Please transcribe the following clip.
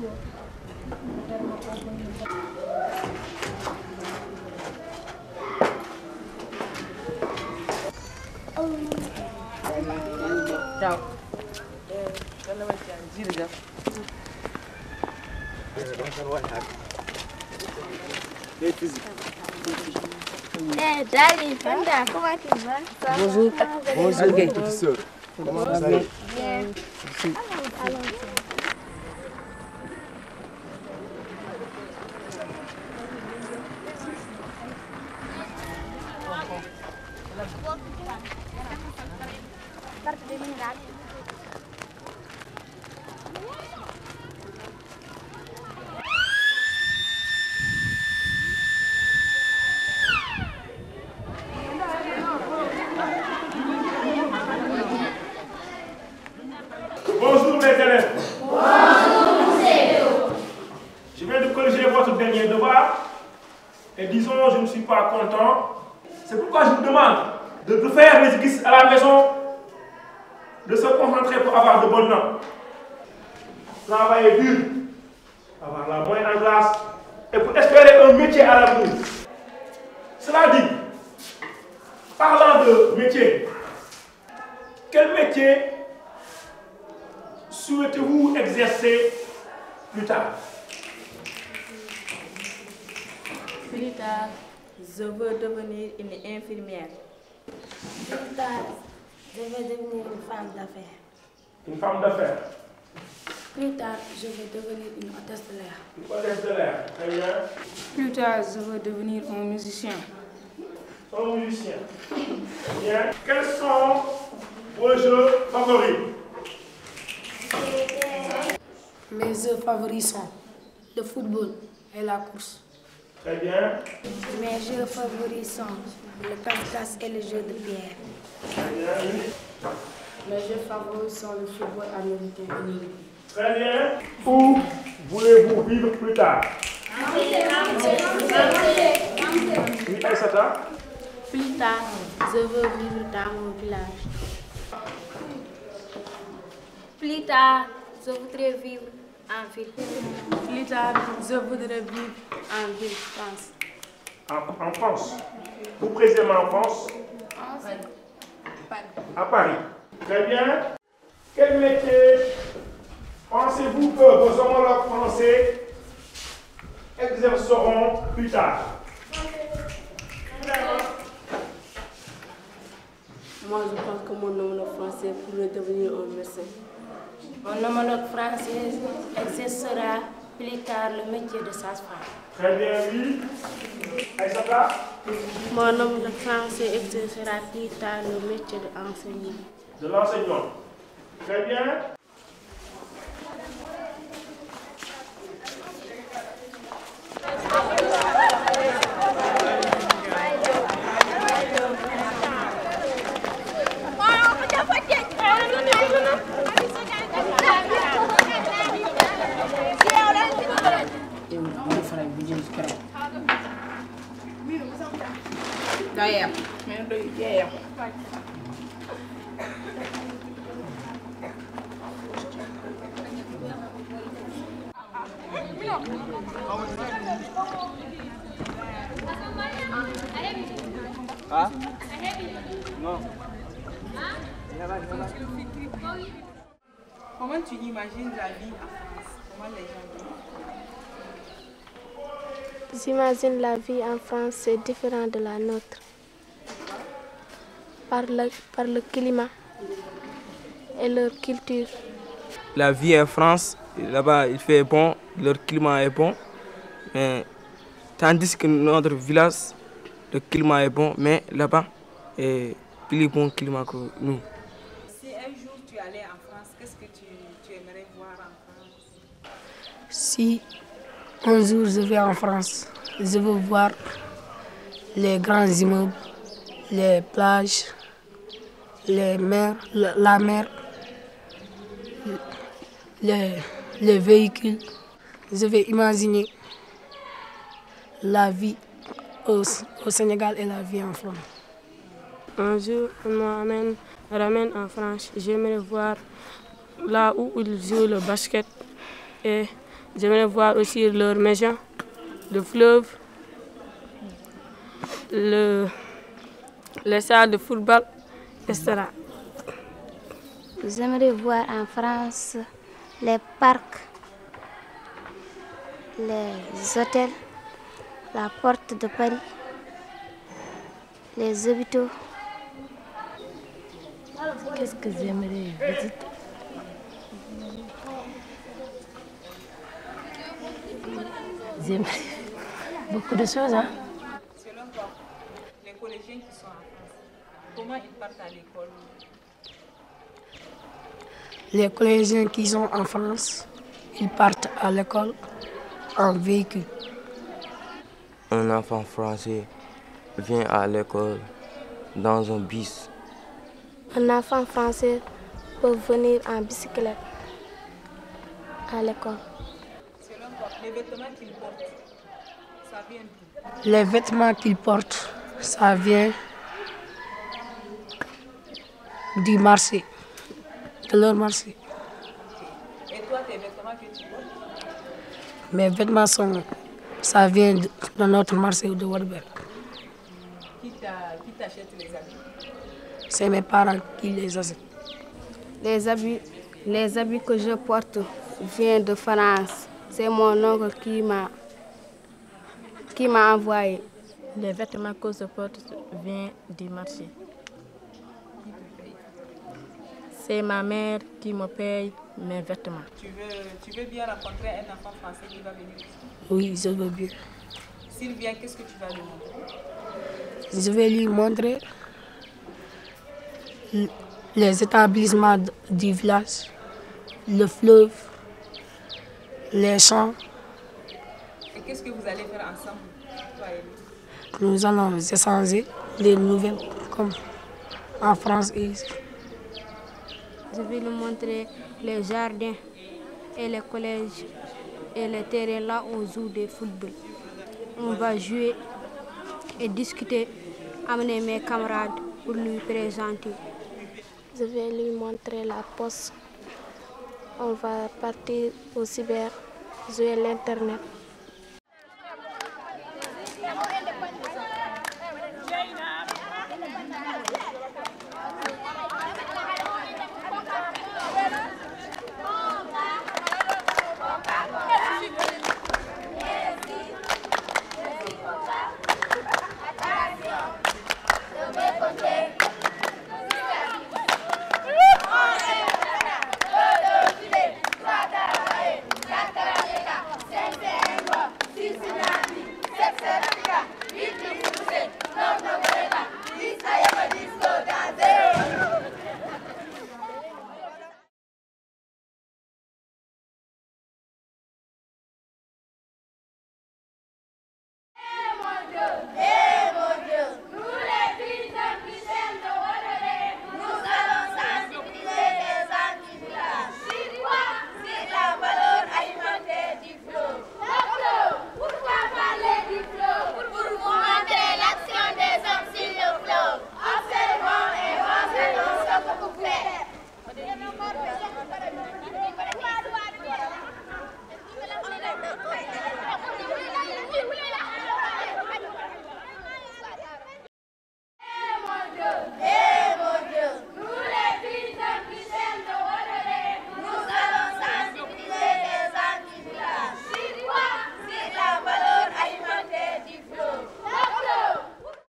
Ciao. Daddy, Panda, comment tu vas? Bonjour. Bonjour, petite sœur. Comment vous allez? Bien. Allons. Bonjour mes élèves. Bonjour, Je viens de corriger votre dernier devoir. Et disons, je ne suis pas content. C'est pourquoi je vous demande de faire les exercices à la maison, de se concentrer pour avoir de bonnes notes. Travailler dur, avoir la moyenne en classe et pour espérer un métier à l'avenir. Cela dit, parlant de métier, quel métier souhaitez-vous exercer plus tard? Plus tard, je veux devenir une infirmière. Plus tard, je vais devenir une femme d'affaires. Une femme d'affaires. Plus tard, je vais devenir une hôtesse de l'air. Une hôtesse de l'air. Très bien. Plus tard, je veux devenir un musicien. Un musicien. Bien. Quels sont vos jeux favoris? Mes jeux favoris sont le football et la course. Très bien. Mes jeux favoris sont le casse-casse et le jeu de pierre. Très bien. Mes jeux favoris sont le football américain et le rugby. Très bien. Où voulez-vous vivre plus tard? Oui, Aïssata? Plus tard, je veux vivre dans mon village. Plus tard, je voudrais vivre en ville. Plus tard, je voudrais vivre en ville, France. En France. Vous précisément en France? À Paris. Très bien. Quel métier pensez-vous que vos homologues français exerceront plus tard? Moi, je pense que mon homologue français pourrait devenir un médecin. Mon homologue français exercera plus tard le métier de sage-femme. Très bien, oui. Aïssata? Mon homologue français exercera plus tard le métier d'enseignant. De l'enseignant. Très bien. Ah? Non. Comment tu imagines la vie en France? Comment les gens vivent? J'imagine la vie en France, c'est différent de la nôtre. Par le climat et leur culture. La vie en France, là-bas il fait bon, leur climat est bon. Mais, tandis que notre village, le climat est bon, mais là-bas, est plus bon climat que nous. Si un jour tu allais en France, qu'est-ce que tu aimerais voir en France? Si un jour je vais en France, je veux voir les grands immeubles, les plages, les mers, la mer, les véhicules. Je vais imaginer la vie au Sénégal et la vie en France. Un jour, on me ramène en France. J'aimerais voir là où ils jouent le basket et J'aimerais voir aussi leur maison, le fleuve, les salles de football, etc. J'aimerais voir en France les parcs, les hôtels, la porte de Paris, les hôpitaux. Qu'est-ce que j'aimerais visiter? J'aimerais beaucoup de choses. Hein? Selon toi, les collégiens qui sont en France, comment ils partent à l'école? Les collégiens qui sont en France, ils partent à l'école en véhicule. Un enfant français vient à l'école dans un bus. Un enfant français peut venir en bicyclette à l'école. Selon toi, les vêtements qu'ils portent, ça vient d'où? Les vêtements qu'ils portent, ça vient du marché, de leur marché. Et toi, tes vêtements que tu portes? Mes vêtements ça vient de notre marché de Warberg. Qui t'achète les habits? C'est mes parents qui les achètent. Les habits que je porte viennent de France. C'est mon oncle qui m'a envoyé. Les vêtements que je porte viennent du marché. Qui te paye? C'est ma mère qui me paye mes vêtements. Tu veux bien rencontrer un enfant français qui va venir ici? Oui, je veux bien. S'il vient, qu'est-ce que tu vas lui montrer? Je vais lui montrer les établissements du village, le fleuve, les champs. Et qu'est-ce que vous allez faire ensemble, toi et lui? Nous allons échanger les nouvelles comme en France et ici. Je vais lui montrer les jardins et les collèges et les terrains là où on joue des football. On va jouer et discuter, amener mes camarades pour lui présenter. Je vais lui montrer la poste. On va partir au cyber, jouer l'internet.